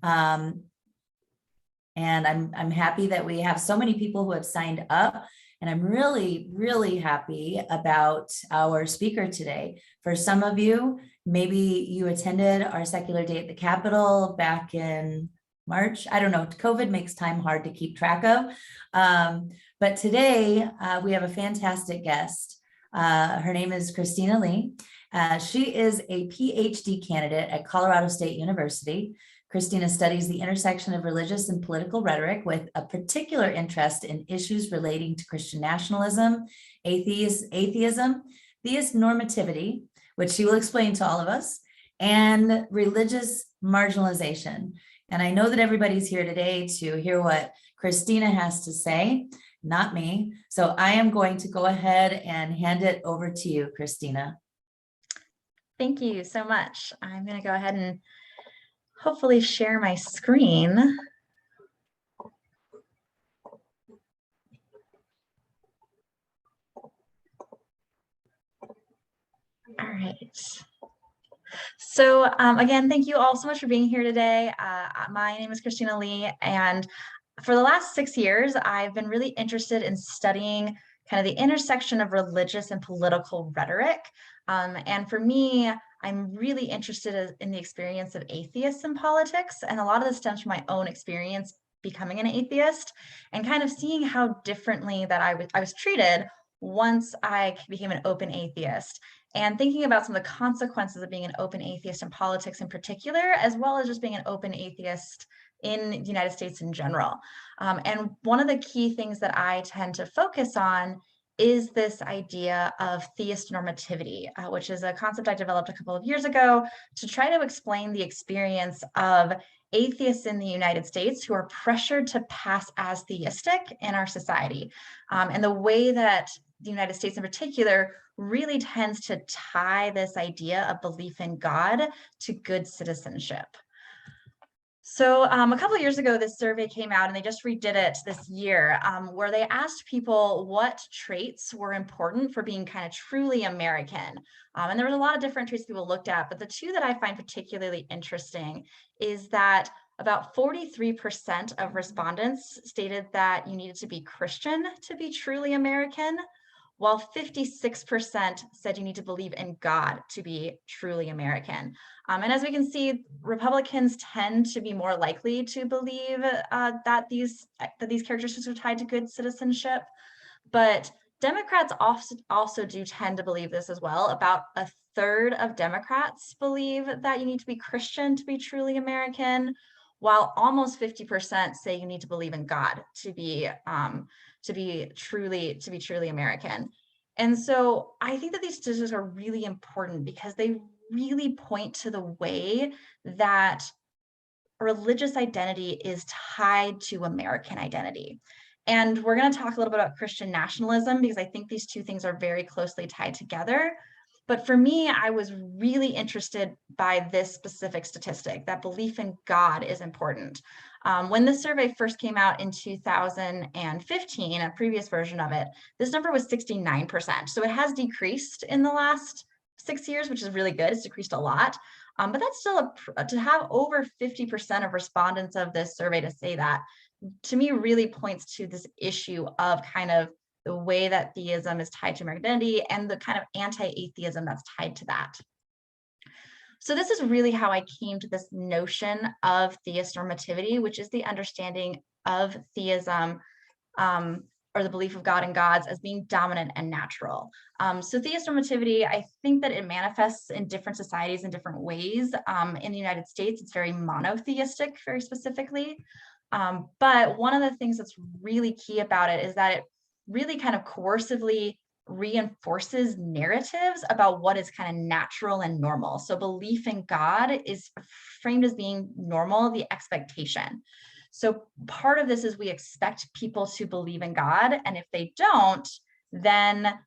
And I'm happy that we have so many people who have signed up. And I'm really, really happy about our speaker today. For some of you, maybe you attended our secular day at the Capitol back in March. I don't know. COVID makes time hard to keep track of. But today we have a fantastic guest. Her name is Christina Lee. She is a PhD candidate at Colorado State University. Christina studies the intersection of religious and political rhetoric with a particular interest in issues relating to Christian nationalism, atheism, theistnormativity, which she will explain to all of us, and religious marginalization. And I know that everybody's here today to hear what Christina has to say, not me. So I am going to go ahead and hand it over to you, Christina. Thank you so much. I'm going to go ahead and hopefully share my screen. All right. So again, thank you all so much for being here today. My name is Christina Lee, and for the last 6 years, I've been really interested in studying kind of the intersection of religious and political rhetoric. And for me, I'm really interested in the experience of atheists in politics. And a lot of this stems from my own experience becoming an atheist and kind of seeing how differently that I was treated once I became an open atheist, and thinking about some of the consequences of being an open atheist in politics in particular, as well as just being an open atheist in the United States in general. And one of the key things that I tend to focus on is this idea of theistnormativity, which is a concept I developed a couple of years ago to try to explain the experience of atheists in the United States who are pressured to pass as theistic in our society. And the way that the United States in particular really tends to tie this idea of belief in God to good citizenship. So a couple of years ago, this survey came out, and they just redid it this year, where they asked people what traits were important for being kind of truly American. And there was a lot of different traits people looked at, but the two that I find particularly interesting is that about 43% of respondents stated that you needed to be Christian to be truly American, while 56% said you need to believe in God to be truly American. And as we can see, Republicans tend to be more likely to believe that these characteristics are tied to good citizenship, but Democrats also do tend to believe this as well. About a third of Democrats believe that you need to be Christian to be truly American, while almost 50% say you need to believe in God to be truly American. And so I think that these statistics are really important because they really point to the way that religious identity is tied to American identity. And we're going to talk a little bit about Christian nationalism because I think these two things are very closely tied together. But for me, I was really interested by this specific statistic, that belief in God is important. When this survey first came out in 2015, a previous version of it, this number was 69%. So it has decreased in the last 6 years, which is really good. It's decreased a lot. But that's still to have over 50% of respondents of this survey to say that, to me, really points to this issue of kind of the way that theism is tied to American identity and the kind of anti-atheism that's tied to that. So this is really how I came to this notion of theistnormativity, which is the understanding of theism or the belief of God and gods as being dominant and natural. So theistnormativity, I think that it manifests in different societies in different ways. In the United States, it's very monotheistic, very specifically. But one of the things that's really key about it is that it really kind of coercively reinforces narratives about what is kind of natural and normal. So belief in God is framed as being normal, the expectation. So part of this is we expect people to believe in God, and if they don't, then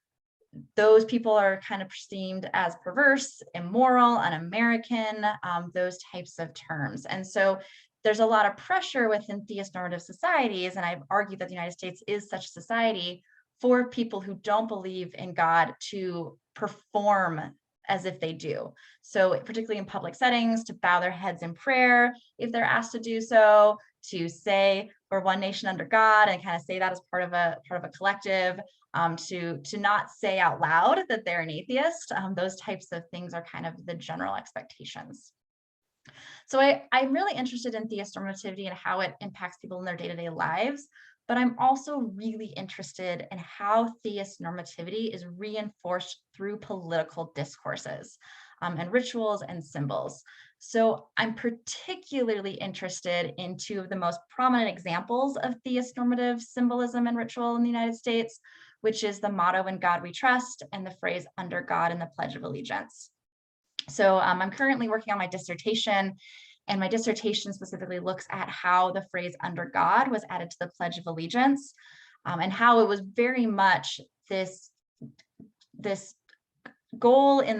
those people are kind of perceived as perverse, immoral, un-American, those types of terms. And so there's a lot of pressure within theist-normative societies, and I've argued that the United States is such a society, for people who don't believe in God to perform as if they do. So particularly in public settings, to bow their heads in prayer if they're asked to do so, to say we're one nation under God and kind of say that as part of a collective, to not say out loud that they're an atheist. Those types of things are kind of the general expectations. So I'm really interested in theistnormativity and how it impacts people in their day-to-day lives, but I'm also really interested in how theistnormativity is reinforced through political discourses and rituals and symbols. So I'm particularly interested in two of the most prominent examples of theistnormative symbolism and ritual in the United States, which is the motto "In God We Trust" and the phrase "Under God" in the Pledge of Allegiance. So I'm currently working on my dissertation, and my dissertation specifically looks at how the phrase "under God" was added to the Pledge of Allegiance, and how it was very much this goal during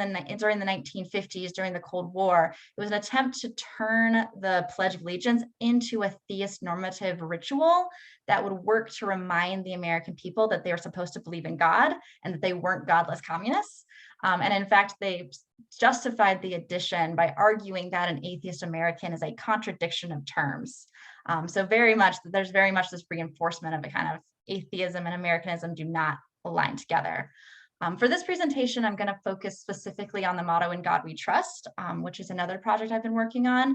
the 1950s, during the Cold War. It was an attempt to turn the Pledge of Allegiance into a theist-normative ritual that would work to remind the American people that they were supposed to believe in God and that they weren't godless communists. And in fact, they justified the addition by arguing that an atheist American is a contradiction of terms. So there's very much this reinforcement of a kind of atheism and Americanism do not align together. For this presentation, I'm going to focus specifically on the motto "In God We Trust," which is another project I've been working on,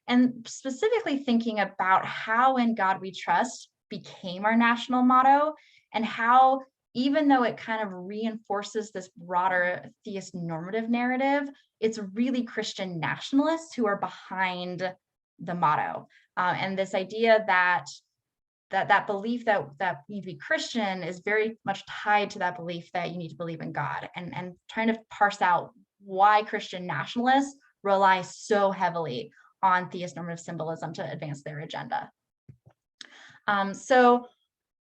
and specifically thinking about how "In God We Trust" became our national motto, and how, even though it kind of reinforces this broader theist normative narrative, it's really Christian nationalists who are behind the motto. And this idea that belief that you need to be Christian is very much tied to that belief that you need to believe in God, and trying to parse out why Christian nationalists rely so heavily on theist normative symbolism to advance their agenda. So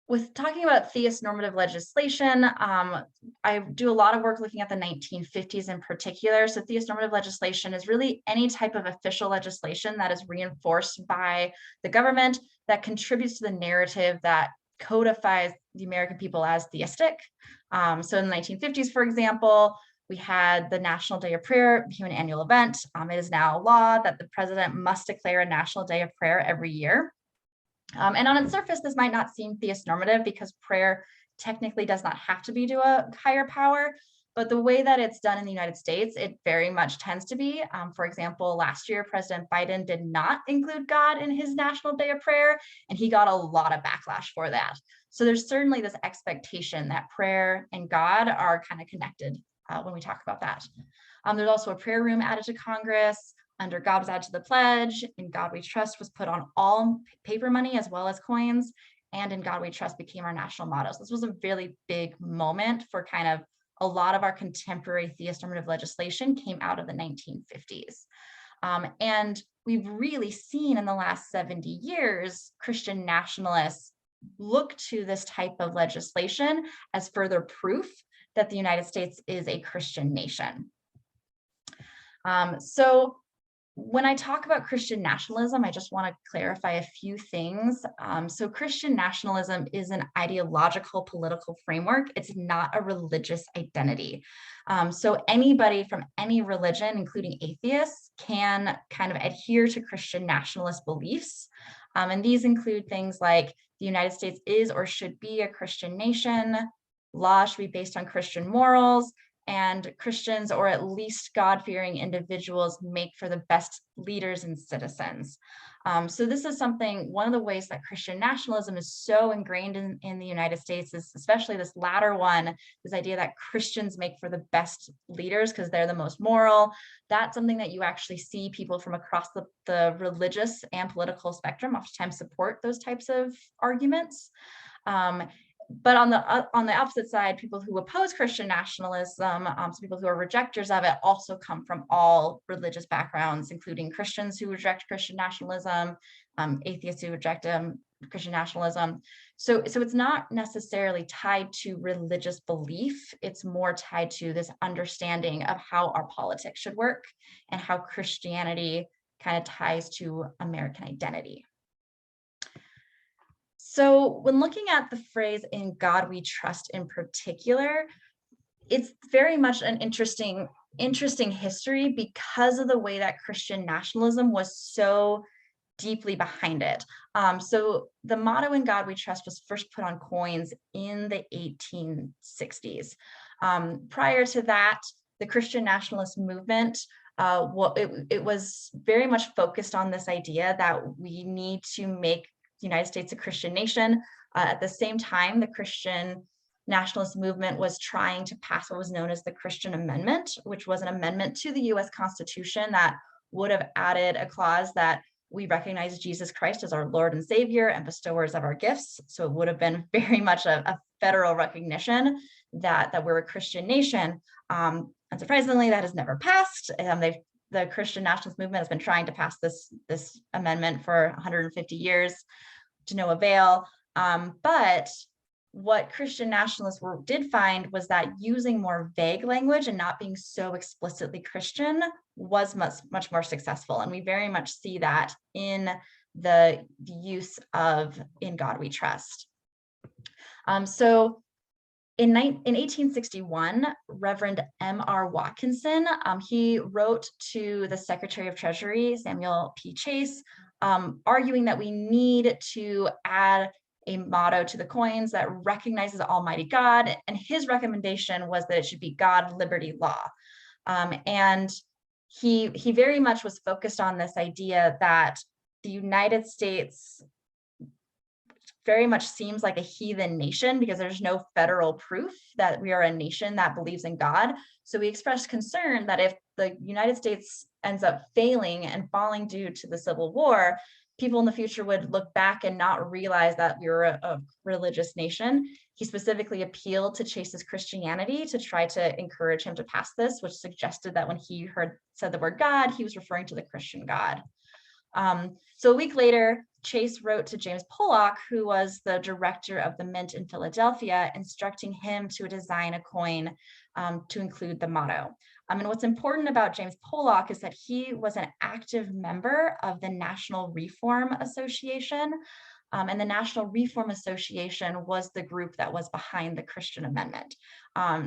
with talking about theist normative legislation, I do a lot of work looking at the 1950s in particular. So theist normative legislation is really any type of official legislation that is reinforced by the government that contributes to the narrative that codifies the American people as theistic. So in the 1950s, for example, we had the National Day of Prayer became an annual event. It is now law that the president must declare a National Day of Prayer every year. And on its surface, this might not seem theist normative because prayer technically does not have to be to a higher power, but the way that it's done in the United States, it very much tends to be. For example, last year, President Biden did not include God in his National Day of Prayer, and he got a lot of backlash for that. So there's certainly this expectation that prayer and God are kind of connected when we talk about that. There's also a prayer room added to Congress. Under God was added to the pledge. "In God We Trust" was put on all paper money as well as coins, and "In God We Trust" became our national motto. So this was a really big moment for kind of a lot of our contemporary theist normative legislation came out of the 1950s. And we've really seen in the last 70 years, Christian nationalists look to this type of legislation as further proof that the United States is a Christian nation. So when I talk about Christian nationalism, I just want to clarify a few things. So Christian nationalism is an ideological political framework. It's not a religious identity. So anybody from any religion, including atheists, can kind of adhere to Christian nationalist beliefs. And these include things like the United States is or should be a Christian nation, law should be based on Christian morals, and Christians, or at least God-fearing individuals, make for the best leaders and citizens. So this is one of the ways that Christian nationalism is so ingrained in the United States is especially this latter one, this idea that Christians make for the best leaders because they're the most moral. That's something that you actually see people from across the religious and political spectrum oftentimes support those types of arguments. But on the opposite side, people who oppose Christian nationalism, so people who are rejectors of it, also come from all religious backgrounds, including Christians who reject Christian nationalism, atheists who reject Christian nationalism. So it's not necessarily tied to religious belief. It's more tied to this understanding of how our politics should work and how Christianity kind of ties to American identity. So when looking at the phrase "In God We Trust" in particular, it's very much an interesting interesting history because of the way that Christian nationalism was so deeply behind it. So the motto "In God We Trust" was first put on coins in the 1860s. Prior to that, the Christian nationalist movement, it was very much focused on this idea that we need to make the United States a Christian nation. At the same time, the Christian nationalist movement was trying to pass what was known as the Christian Amendment, which was an amendment to the US Constitution that would have added a clause that we recognize Jesus Christ as our Lord and Savior and bestowers of our gifts. So it would have been very much a federal recognition that we're a Christian nation. Unsurprisingly, that has never passed. The Christian nationalist movement has been trying to pass this amendment for 150 years to no avail. But what Christian nationalists did find was that using more vague language and not being so explicitly Christian was much more successful. And we very much see that in the use of "In God We Trust." So in 1861, Reverend M.R. Watkinson, he wrote to the Secretary of Treasury, Samuel P. Chase, arguing that we need to add a motto to the coins that recognizes Almighty God. And his recommendation was that it should be "God, Liberty, Law." And he very much was focused on this idea that the United States very much seems like a heathen nation because there's no federal proof that we are a nation that believes in God. So we expressed concern that if the United States ends up failing and falling due to the Civil War, people in the future would look back and not realize that we were a religious nation. He specifically appealed to Chase's Christianity to try to encourage him to pass this, which suggested that when he said the word God, he was referring to the Christian God. So a week later, Chase wrote to James Pollock, who was the director of the Mint in Philadelphia, instructing him to design a coin to include the motto. And what's important about James Pollock is that he was an active member of the National Reform Association. And the National Reform Association was the group that was behind the Christian Amendment.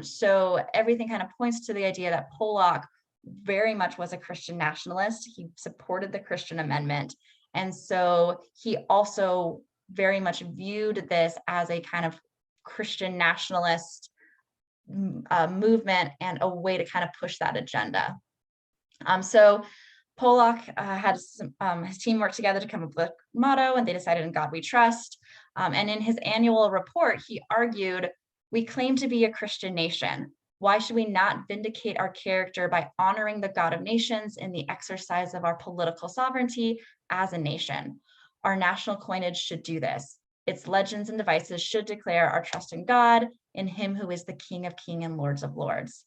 So everything kind of points to the idea that Pollock very much was a Christian nationalist. He supported the Christian Amendment. And so he also very much viewed this as a kind of Christian nationalist movement and a way to kind of push that agenda. So Pollock had his team work together to come up with a motto, and they decided "In God We Trust." And in his annual report, he argued, "We claim to be a Christian nation. Why should we not vindicate our character by honoring the God of nations in the exercise of our political sovereignty as a nation? Our national coinage should do this. Its legends and devices should declare our trust in God, in him who is the King of Kings and Lords of Lords."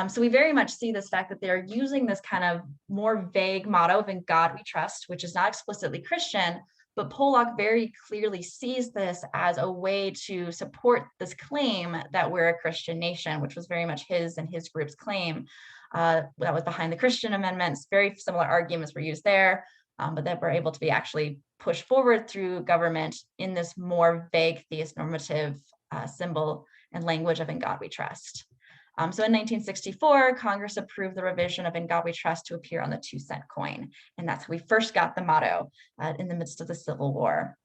So we very much see this fact that they're using this kind of more vague motto of "In God We Trust," which is not explicitly Christian, but Pollock very clearly sees this as a way to support this claim that we're a Christian nation, which was very much his and his group's claim that was behind the Christian amendments. Very similar arguments were used there, but that were able to be actually pushed forward through government in this more vague theist-normative symbol and language of "In God We Trust." So in 1964, Congress approved the revision of "In God We Trust" to appear on the 2-cent coin. And that's how we first got the motto in the midst of the Civil War.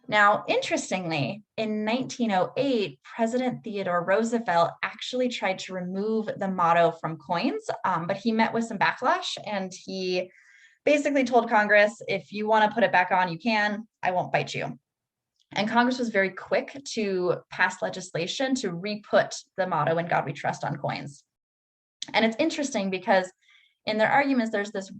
Now, interestingly, in 1908, President Theodore Roosevelt actually tried to remove the motto from coins, but he met with some backlash, and he basically told Congress, "If you want to put it back on, you can. I won't bite you." And Congress was very quick to pass legislation to re-put the motto "In God We Trust" on coins. And it's interesting because in their arguments, there's this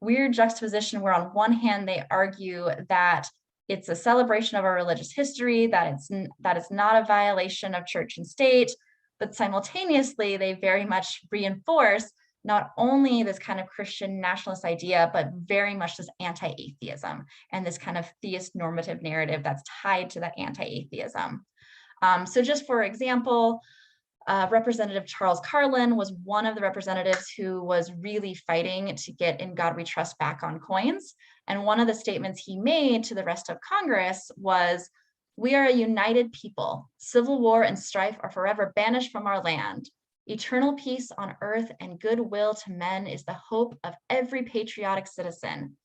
weird juxtaposition where on one hand, they argue that it's a celebration of our religious history, that it's not a violation of church and state, but simultaneously, they very much reinforce not only this kind of Christian nationalist idea, but very much this anti-atheism and this kind of theist normative narrative that's tied to that anti-atheism. So just for example, Representative Charles Carlin was one of the representatives who was really fighting to get "In God We Trust" back on coins. And one of the statements he made to the rest of Congress was, "We are a united people. Civil war and strife are forever banished from our land. Eternal peace on earth and goodwill to men is the hope of every patriotic citizen.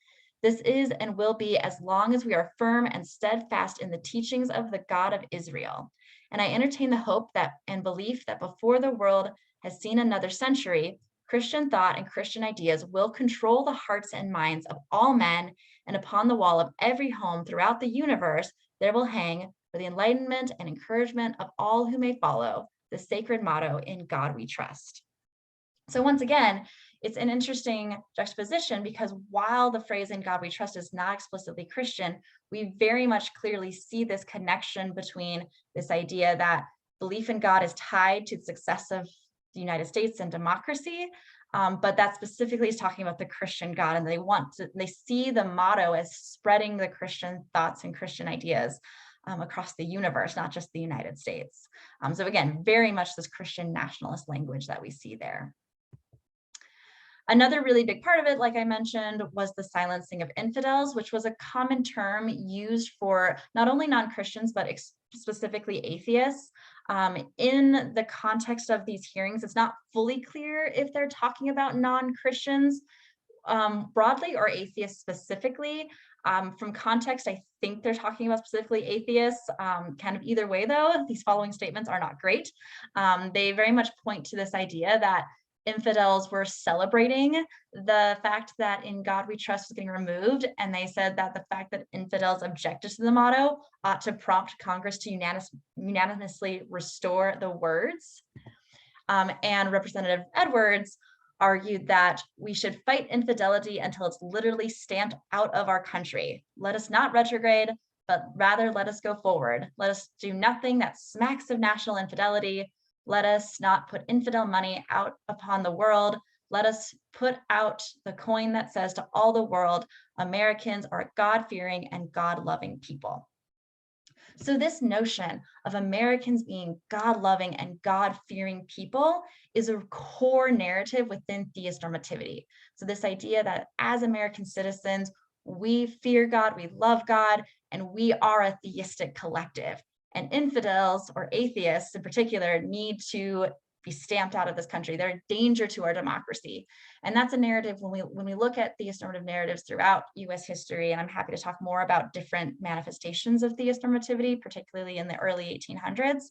This is and will be as long as we are firm and steadfast in the teachings of the God of Israel. And I entertain the hope that and belief that before the world has seen another century, Christian thought and Christian ideas will control the hearts and minds of all men, and upon the wall of every home throughout the universe, there will hang, for the enlightenment and encouragement of all who may follow, the sacred motto, "In God we trust." So once again, it's an interesting juxtaposition, because while the phrase "in God we trust" is not explicitly Christian, we very much clearly see this connection between this idea that belief in God is tied to the success of the United States and democracy, but that specifically is talking about the Christian God, and they see the motto as spreading the Christian thoughts and Christian ideas across the universe, not just the United States. So again, very much this Christian nationalist language that we see there. Another really big part of it, like I mentioned, was the silencing of infidels, which was a common term used for not only non-Christians, but specifically atheists. In the context of these hearings, it's not fully clear if they're talking about non-Christians broadly or atheists specifically. From context, I think they're talking about specifically atheists. Kind of either way, though, these following statements are not great. They very much point to this idea that infidels were celebrating the fact that "In God we trust" was getting removed, and they said that the fact that infidels objected to the motto ought to prompt Congress to unanimously restore the words. And Representative Edwards argued that we should fight infidelity until it's literally stamped out of our country. Let us not retrograde, but rather let us go forward. Let us do nothing that smacks of national infidelity. Let us not put infidel money out upon the world. Let us put out the coin that says to all the world, Americans are a God-fearing and God-loving people. So this notion of Americans being God-loving and God-fearing people is a core narrative within theist normativity. So this idea that as American citizens, we fear God, we love God, and we are a theistic collective. And infidels, or atheists in particular, need to be stamped out of this country. They're a danger to our democracy. And that's a narrative when we look at theist normative narratives throughout US history, and I'm happy to talk more about different manifestations of theist normativity, particularly in the early 1800s,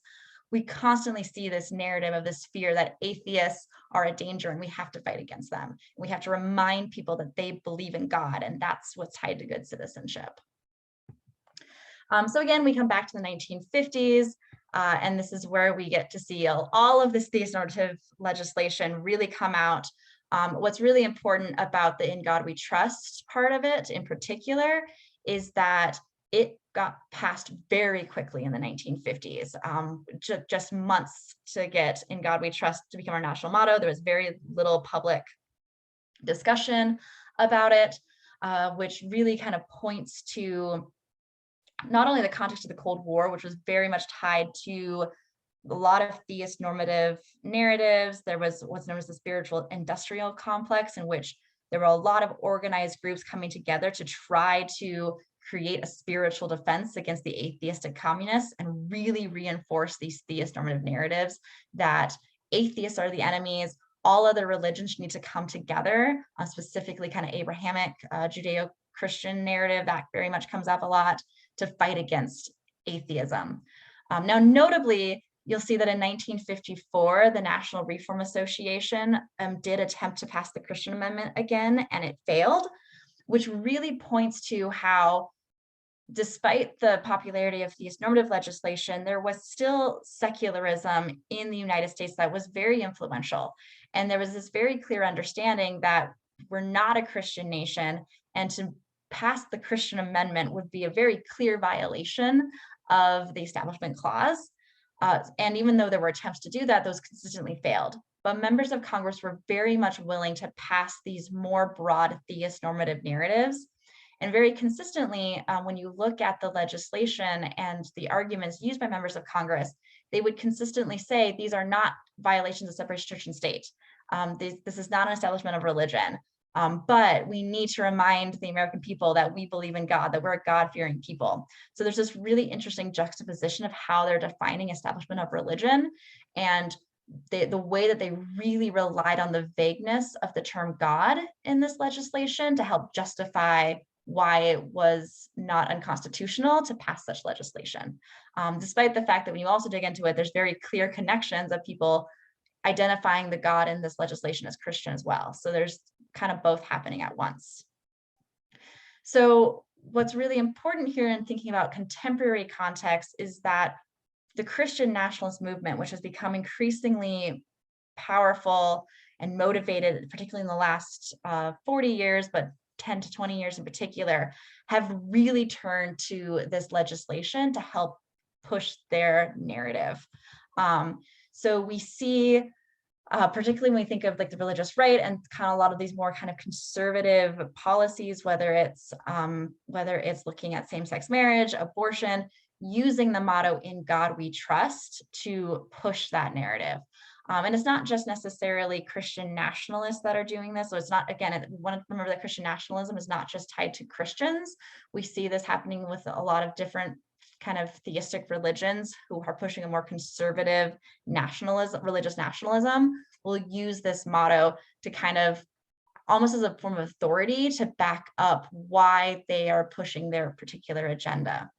we constantly see this narrative of this fear that atheists are a danger and we have to fight against them. We have to remind people that they believe in God, and that's what's tied to good citizenship. So again, we come back to the 1950s, and this is where we get to see all of this Theistnormative legislation really come out. What's really important about the "In God We Trust" part of it in particular is that it got passed very quickly in the 1950s, just months to get "In God We Trust" to become our national motto. There was very little public discussion about it, which really kind of points to not only the context of the Cold War, which was very much tied to a lot of theist normative narratives. There was what's known as the spiritual industrial complex, in which there were a lot of organized groups coming together to try to create a spiritual defense against the atheistic communists and really reinforce these theist normative narratives that atheists are the enemies, all other religions need to come together, specifically kind of Abrahamic Judeo-Christian narrative that very much comes up a lot, to fight against atheism. Now, notably, you'll see that in 1954, the National Reform Association did attempt to pass the Christian Amendment again, and it failed, which really points to how, despite the popularity of theist normative legislation, there was still secularism in the United States that was very influential. And there was this very clear understanding that we're not a Christian nation, and to pass the Christian Amendment would be a very clear violation of the Establishment Clause. And even though there were attempts to do that, those consistently failed. But members of Congress were very much willing to pass these more broad theist normative narratives. And very consistently, when you look at the legislation and the arguments used by members of Congress, they would consistently say these are not violations of separation of church and state. This is not an establishment of religion. But we need to remind the American people that we believe in God, that we're a God-fearing people. So there's this really interesting juxtaposition of how they're defining establishment of religion. And the way that they really relied on the vagueness of the term God in this legislation to help justify why it was not unconstitutional to pass such legislation. Despite the fact that when you also dig into it, there's very clear connections of people identifying the God in this legislation as Christian as well. So there's kind of both happening at once. So what's really important here in thinking about contemporary context is that the Christian nationalist movement, which has become increasingly powerful and motivated, particularly in the last 40 years, but 10 to 20 years in particular, have really turned to this legislation to help push their narrative. So we see, particularly when we think of like the religious right and kind of a lot of these more kind of conservative policies, whether it's looking at same-sex marriage, abortion, using the motto "In God We Trust" to push that narrative. And it's not just necessarily Christian nationalists that are doing this. So it's not, again, we want to remember that Christian nationalism is not just tied to Christians. We see this happening with a lot of different kind of theistic religions who are pushing a more conservative nationalism, religious nationalism, will use this motto to kind of almost as a form of authority to back up why they are pushing their particular agenda.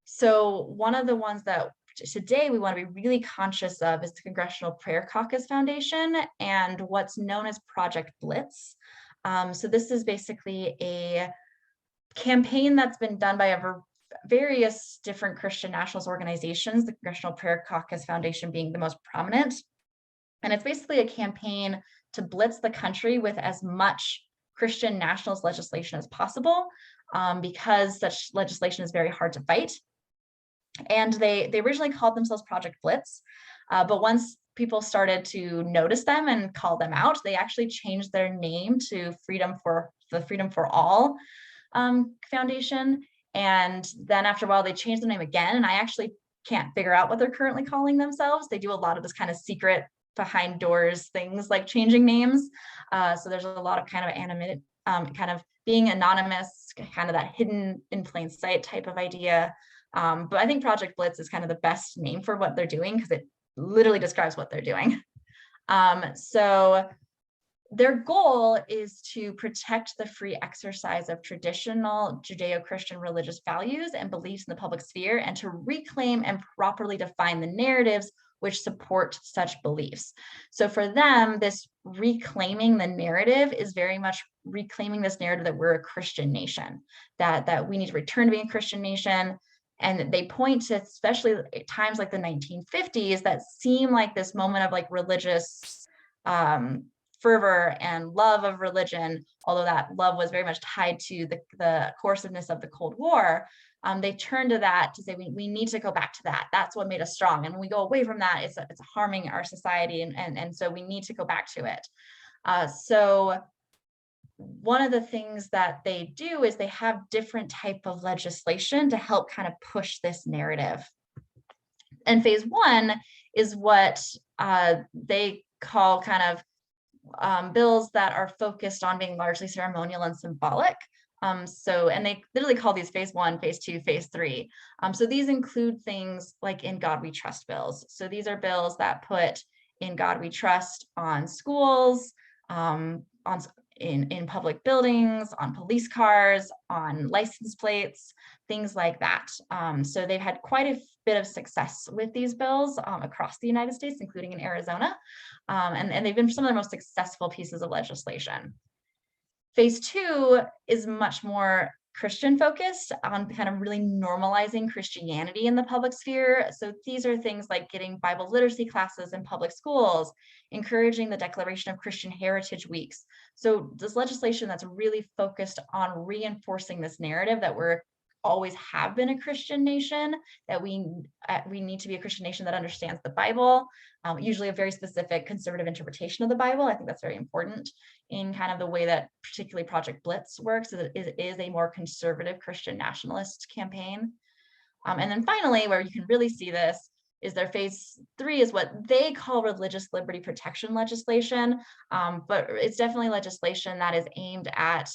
So one of the ones that today we want to be really conscious of is the Congressional Prayer Caucus Foundation and what's known as Project Blitz. So this is basically a campaign that's been done by various different Christian nationalist organizations, the Congressional Prayer Caucus Foundation being the most prominent. And it's basically a campaign to blitz the country with as much Christian nationalist legislation as possible, because such legislation is very hard to fight. And they originally called themselves Project Blitz, but once people started to notice them and call them out, they actually changed their name to the Freedom for All Foundation. And then after a while, they changed the name again. And I actually can't figure out what they're currently calling themselves. They do a lot of this kind of secret behind doors things like changing names. So there's a lot of kind of anonymity, kind of being anonymous, kind of that hidden in plain sight type of idea. But I think Project Blitz is kind of the best name for what they're doing because it literally describes what they're doing. So their goal is to protect the free exercise of traditional Judeo-Christian religious values and beliefs in the public sphere, and to reclaim and properly define the narratives which support such beliefs. So for them, this reclaiming the narrative is very much reclaiming this narrative that we're a Christian nation, that we need to return to being a Christian nation. And they point to especially times like the 1950s that seem like this moment of like religious fervor and love of religion, although that love was very much tied to the coerciveness of the Cold War. They turned to that to say we need to go back to that. That's what made us strong. And when we go away from that, it's harming our society. And so we need to go back to it. So one of the things that they do is they have different type of legislation to help kind of push this narrative. And phase one is what they call kind of bills that are focused on being largely ceremonial and symbolic. And they literally call these phase one, phase two, phase three. So these include things like In God We Trust bills. So these are bills that put In God We Trust on schools, in public buildings, on police cars, on license plates, things like that. So they've had quite a bit of success with these bills across the United States, including in Arizona. And they've been some of the most successful pieces of legislation. Phase two is much more Christian focused on kind of really normalizing Christianity in the public sphere. So these are things like getting Bible literacy classes in public schools, encouraging the declaration of Christian Heritage Weeks. So this legislation that's really focused on reinforcing this narrative that we're always have been a Christian nation, that we need to be a Christian nation that understands the Bible, usually a very specific conservative interpretation of the Bible. I think that's very important in kind of the way that particularly Project Blitz works. It is a more conservative Christian nationalist campaign. And then finally, where you can really see this is their phase three is what they call religious liberty protection legislation. But it's definitely legislation that is aimed at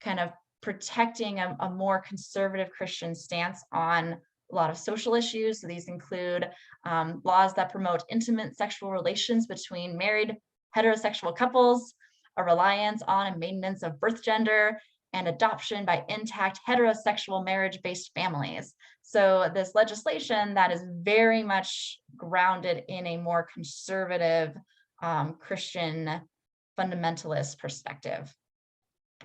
kind of protecting a more conservative Christian stance on a lot of social issues. So these include laws that promote intimate sexual relations between married heterosexual couples, a reliance on and maintenance of birth gender, and adoption by intact heterosexual marriage-based families. So this legislation that is very much grounded in a more conservative Christian fundamentalist perspective.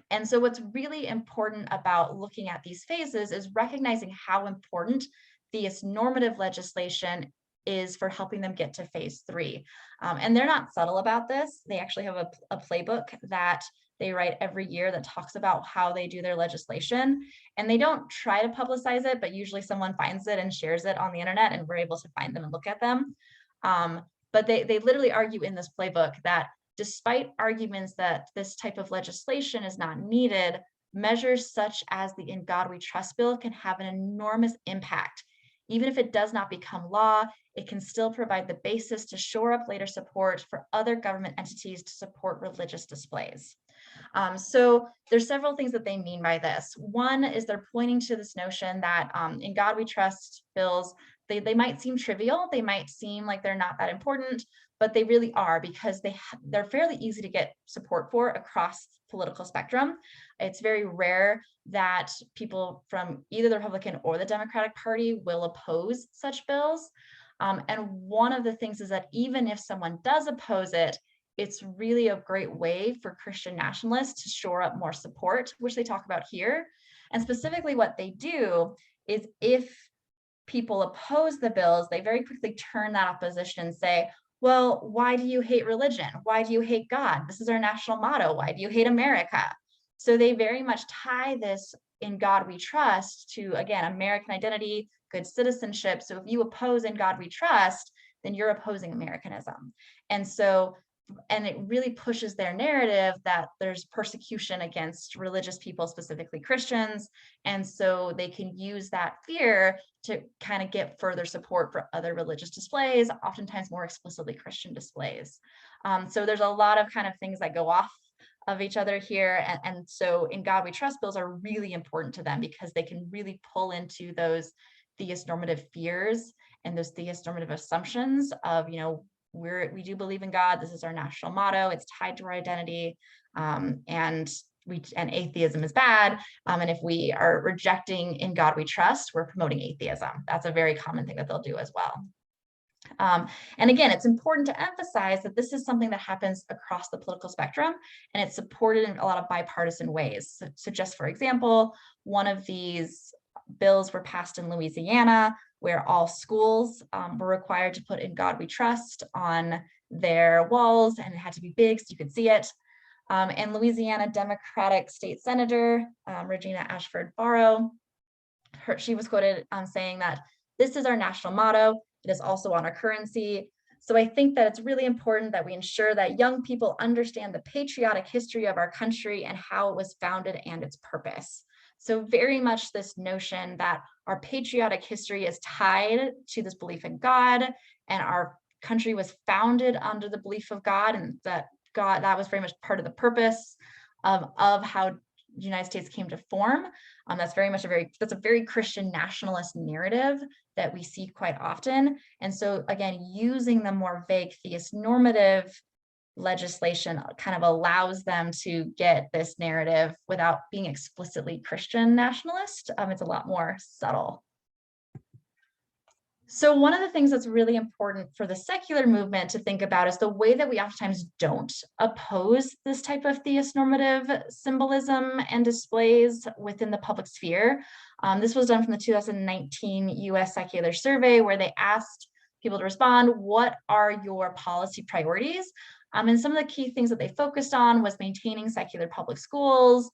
And so what's really important about looking at these phases is recognizing how important Theistnormative legislation is for helping them get to phase 3. And they're not subtle about this. They actually have a playbook that they write every year that talks about how they do their legislation. And they don't try to publicize it, but usually someone finds it and shares it on the internet, and we're able to find them and look at them. But they literally argue in this playbook that despite arguments that this type of legislation is not needed, measures such as the In God We Trust bill can have an enormous impact. Even if it does not become law, it can still provide the basis to shore up later support for other government entities to support religious displays. So there's several things that they mean by this. One is they're pointing to this notion that In God We Trust bills, they might seem trivial, they might seem like they're not that important, but they really are, because they're fairly easy to get support for across political spectrum. It's very rare that people from either the Republican or the Democratic Party will oppose such bills. And one of the things is that even if someone does oppose it, it's really a great way for Christian nationalists to shore up more support, which they talk about here. And specifically what they do is, if people oppose the bills, they very quickly turn that opposition and say, well, why do you hate religion? Why do you hate God? This is our national motto. Why do you hate America? So they very much tie this In God We Trust to, again, American identity, good citizenship. So if you oppose In God We Trust, then you're opposing Americanism. And it really pushes their narrative that there's persecution against religious people, specifically Christians. And so they can use that fear to kind of get further support for other religious displays, oftentimes more explicitly Christian displays. So there's a lot of kind of things that go off of each other here. And so In God We Trust bills are really important to them, because they can really pull into those theist-normative fears and those theist-normative assumptions of, we do believe in God. This is our national motto. It's tied to our identity, and atheism is bad. And if we are rejecting In God We Trust, we're promoting atheism. That's a very common thing that they'll do as well. And again, it's important to emphasize that this is something that happens across the political spectrum, and it's supported in a lot of bipartisan ways. So just for example, one of these bills were passed in Louisiana, where all schools were required to put In God We Trust on their walls, and it had to be big so you could see it. And Louisiana Democratic State Senator Regina Ashford Barrow, she was quoted saying that this is our national motto. It is also on our currency. So I think that it's really important that we ensure that young people understand the patriotic history of our country and how it was founded and its purpose. So very much this notion that our patriotic history is tied to this belief in God, and our country was founded under the belief of God, and that was very much part of the purpose of how the United States came to form. That's a very Christian nationalist narrative that we see quite often. And so again, using the more vague theist-normative legislation kind of allows them to get this narrative without being explicitly Christian nationalist. It's a lot more subtle. So one of the things that's really important for the secular movement to think about is the way that we oftentimes don't oppose this type of theist-normative symbolism and displays within the public sphere. This was done from the 2019 US Secular Survey, where they asked people to respond, what are your policy priorities? And some of the key things that they focused on was maintaining secular public schools,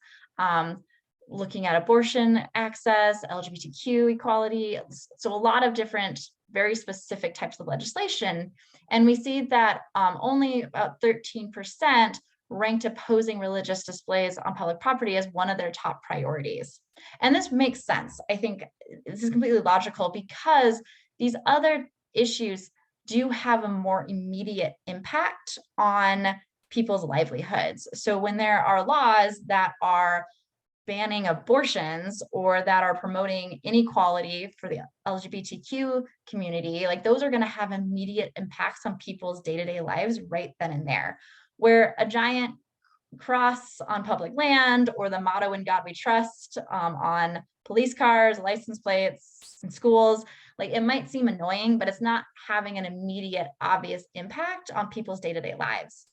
looking at abortion access, LGBTQ equality. So a lot of different, very specific types of legislation. And we see that only about 13% ranked opposing religious displays on public property as one of their top priorities. And this makes sense. I think this is completely logical, because these other issues do have a more immediate impact on people's livelihoods. So when there are laws that are banning abortions or that are promoting inequality for the LGBTQ community, like those are going to have immediate impacts on people's day-to-day lives right then and there. Where a giant cross on public land or the motto "In God We Trust" on police cars, license plates, in schools, like it might seem annoying, but it's not having an immediate, obvious impact on people's day-to-day lives.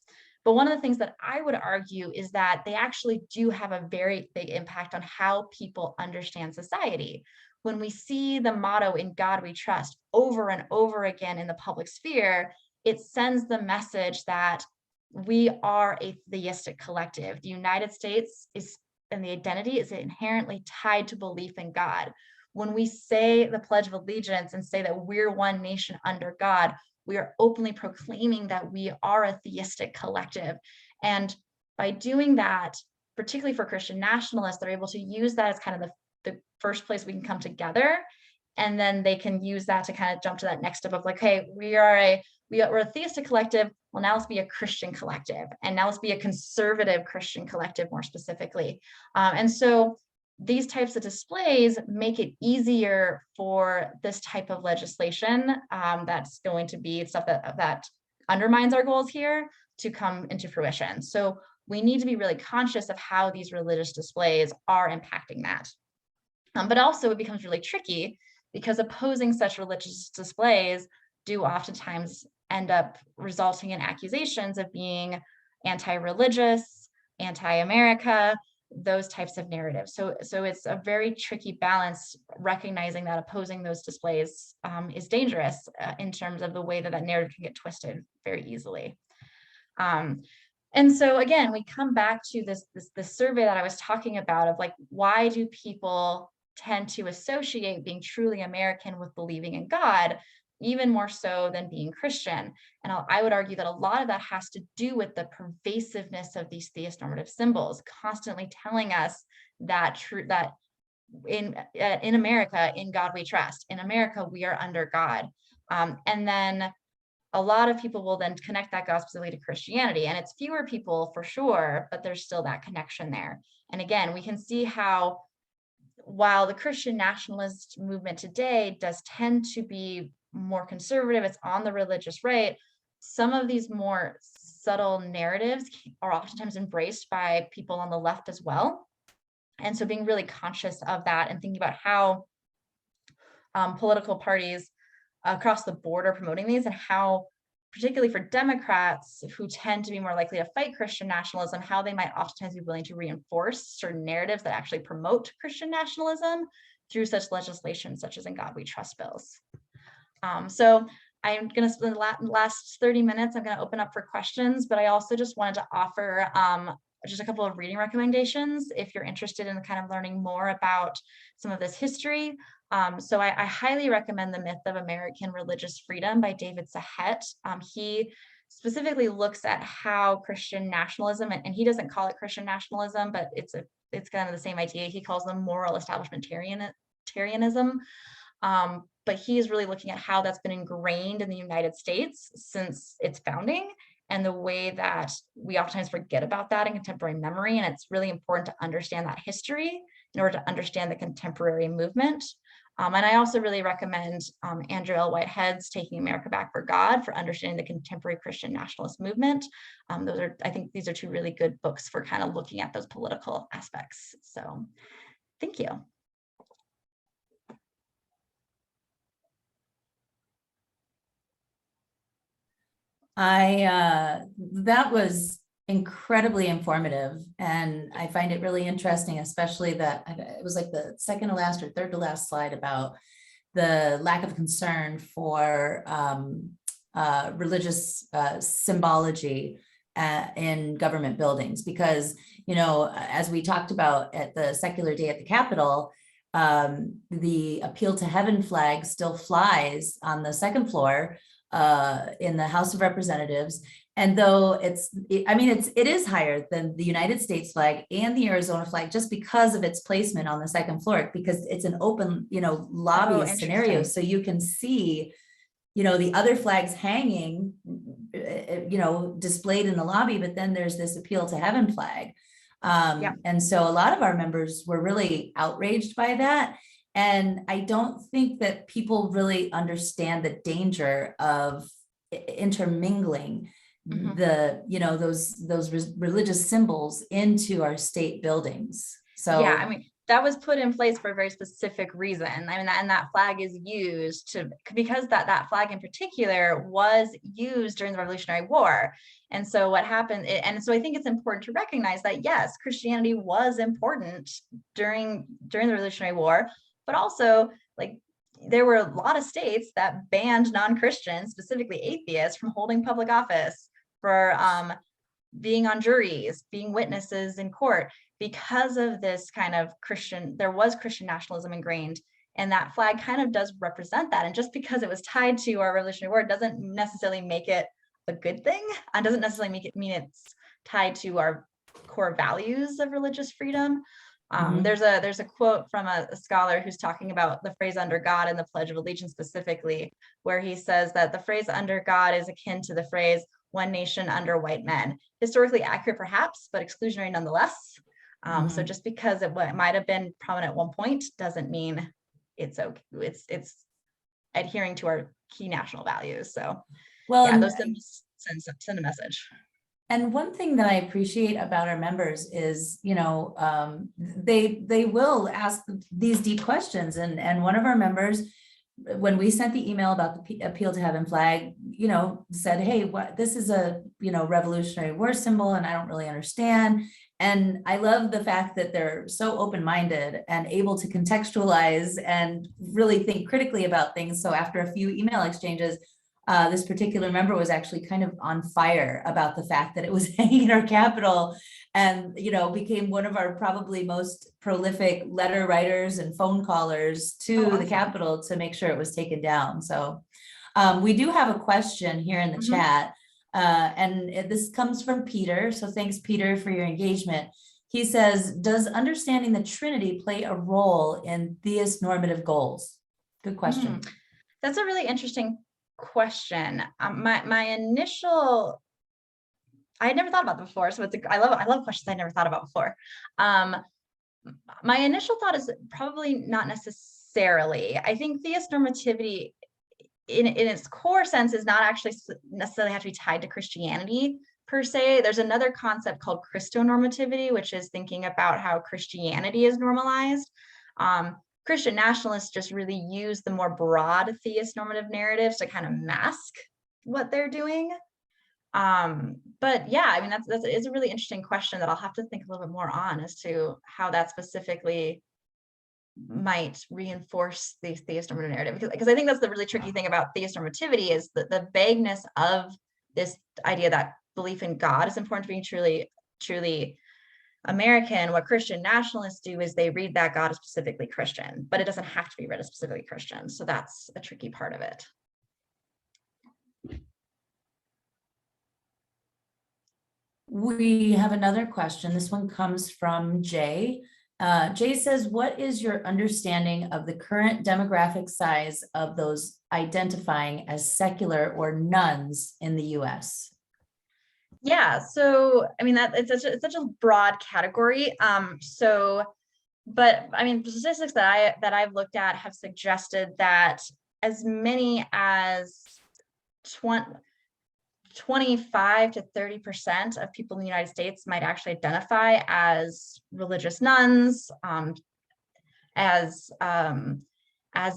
But one of the things that I would argue is that they actually do have a very big impact on how people understand society. When we see the motto "In God We Trust" over and over again in the public sphere, it sends the message that we are a theistic collective. The United States is, and the identity is inherently tied to belief in God. When we say the Pledge of Allegiance and say that we're one nation under God, we are openly proclaiming that we are a theistic collective. And by doing that, particularly for Christian nationalists, they're able to use that as kind of the first place we can come together. And then they can use that to kind of jump to that next step of like, hey, we're a theistic collective. Well, now let's be a Christian collective. And now let's be a conservative Christian collective more specifically. And so these types of displays make it easier for this type of legislation that's going to be stuff that undermines our goals here to come into fruition. So we need to be really conscious of how these religious displays are impacting that. But also it becomes really tricky because opposing such religious displays do oftentimes end up resulting in accusations of being anti-religious, anti-America, those types of narratives. So it's a very tricky balance, recognizing that opposing those displays is dangerous in terms of the way that narrative can get twisted very easily. And so again, we come back to this survey that I was talking about of like, why do people tend to associate being truly American with believing in God, even more so than being Christian? And I would argue that a lot of that has to do with the pervasiveness of these theist-normative symbols, constantly telling us that in America, in God we trust. In America, we are under God. And then a lot of people will then connect that God specifically to Christianity. And it's fewer people for sure, but there's still that connection there. And again, we can see how while the Christian nationalist movement today does tend to be more conservative, it's on the religious right, some of these more subtle narratives are oftentimes embraced by people on the left as well. And so being really conscious of that and thinking about how political parties across the board are promoting these, and how, particularly for Democrats who tend to be more likely to fight Christian nationalism, how they might oftentimes be willing to reinforce certain narratives that actually promote Christian nationalism through such legislation such as In God We Trust bills. So I'm going to spend the last 30 minutes, I'm going to open up for questions, but I also just wanted to offer just a couple of reading recommendations if you're interested in kind of learning more about some of this history. So I highly recommend The Myth of American Religious Freedom by David Sahet. He specifically looks at how Christian nationalism, and he doesn't call it Christian nationalism, but it's kind of the same idea. He calls them moral establishmentarianism. But he is really looking at how that's been ingrained in the United States since its founding, and the way that we oftentimes forget about that in contemporary memory. And it's really important to understand that history in order to understand the contemporary movement. And I also really recommend Andrew L. Whitehead's Taking America Back for God for understanding the contemporary Christian nationalist movement. I think these are two really good books for kind of looking at those political aspects. So thank you. That was incredibly informative, and I find it really interesting, especially that it was like the second to last or third to last slide about the lack of concern for religious symbology in government buildings, because, you know, as we talked about at the secular day at the Capitol, the Appeal to Heaven flag still flies on the second floor in the House of Representatives. And though it is higher than the United States flag and the Arizona flag, just because of its placement on the second floor, because it's an open, lobby scenario. So you can see, the other flags hanging, displayed in the lobby, but then there's this Appeal to Heaven flag. Yeah. And so a lot of our members were really outraged by that. And I don't think that people really understand the danger of intermingling the, those religious symbols into our state buildings. Yeah, I So, mean, that was put in place for a very specific reason. I mean, and that flag is used because that flag in particular was used during the Revolutionary War. And so what happened, and so I think it's important to recognize that, yes, Christianity was important during the Revolutionary War, but also, like, there were a lot of states that banned non-Christians, specifically atheists, from holding public office, for being on juries, being witnesses in court, because of this kind of there was Christian nationalism ingrained, and that flag kind of does represent that. And just because it was tied to our Revolutionary War doesn't necessarily make it a good thing, and doesn't necessarily mean it's tied to our core values of religious freedom. There's a quote from a scholar who's talking about the phrase "under God" and the Pledge of Allegiance specifically, where he says that the phrase "under God" is akin to the phrase "one nation under white men." Historically accurate, perhaps, but exclusionary nonetheless. So just because it might have been prominent at one point doesn't mean it's okay. It's adhering to our key national values. So, well, yeah, those symbols send a message. And one thing that I appreciate about our members is, they will ask these deep questions. And one of our members, when we sent the email about the Appeal to Heaven flag, said, hey, this is a, Revolutionary War symbol, and I don't really understand. And I love the fact that they're so open-minded and able to contextualize and really think critically about things. So after a few email exchanges, this particular member was actually kind of on fire about the fact that it was hanging in our Capitol, and became one of our probably most prolific letter writers and phone callers to the Capitol to make sure it was taken down. So we do have a question here in the chat, and this comes from Peter. So thanks, Peter, for your engagement. He says, does understanding the Trinity play a role in theist normative goals? Good question. That's a really interesting question. My initial, I had never thought about it before, so I love questions I never thought about before. My initial thought is probably not necessarily. I think theist normativity in its core sense is not actually necessarily have to be tied to Christianity per se. There's another concept called Christonormativity, which is thinking about how Christianity is normalized. Christian nationalists just really use the more broad theist normative narratives to kind of mask what they're doing. But yeah, I mean, it's a really interesting question that I'll have to think a little bit more on as to how that specifically might reinforce the theist normative narrative, because I think that's the really tricky thing about theist normativity is the vagueness of this idea that belief in God is important to being truly American. What Christian nationalists do is they read that God as specifically Christian, but it doesn't have to be read as specifically Christian. So that's a tricky part of it. We have another question. This one comes from Jay. Jay says, what is your understanding of the current demographic size of those identifying as secular or nuns in the US? Yeah, so I mean it's such a broad category. But I mean, the statistics that I've looked at have suggested that as many as 25 to 30% of people in the United States might actually identify as religious nuns, as